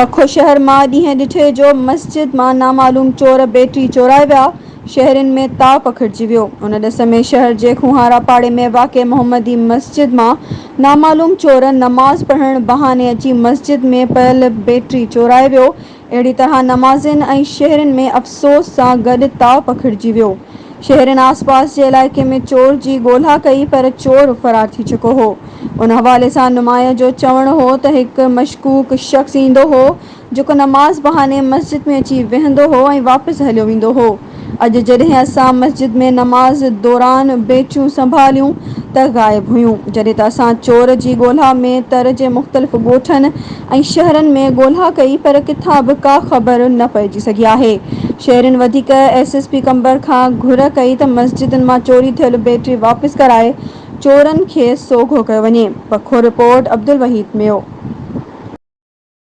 अखो शहर मां ॾींहं ॾिठे जो मस्जिद मां नामालूम चोर बैटरी चोराए विया। शहरनि में ताव पखिड़िजी वियो। उन ॾिस में शहर जे खुहारा पाड़े में वाक़िअ मोहम्मदी मस्जिद मां नामालूम चोर नमाज़ पढ़ण बहाने अची मस्जिद में पयल बैटरी चोराए वियो। अहिड़ी तरह नमाज़िन ऐं शहरनि में अफ़सोस सां गॾु ताव पखिड़िजी वियो। शहरनि आसपास जे इलाइक़े में चोर जी ॻोल्हा कई पर चोर फ़रार थी चुको हो। उन हवाले सां नुमाया जो चवणु हो त हिकु मशकूक शख़्स ईंदो हो जेको नमाज़ बहाने मस्जिद में अची वेहंदो हो ऐं वापसि हलियो वेंदो हो। अॼु जॾहिं असां मस्जिद में नमाज़ दौरान बैटरियूं संभालियूं त ग़ाइब हुयूं। जॾहिं त असां चोर जी ॻोल्हा में तर जे मुख़्तलिफ़ ॻोठनि ऐं शहरनि में ॻोल्हा कई पर किथां बि का ख़बर न पइजी सघी आहे। शहरनि वधीक SSP कंबर खां घुर कई त मस्जिदनि मां चोरी थियल बैटरी वापसि कराए चोरनि खे सोघो कयो वञे। पखो रिपोर्ट अब्दुल वहीद मियो।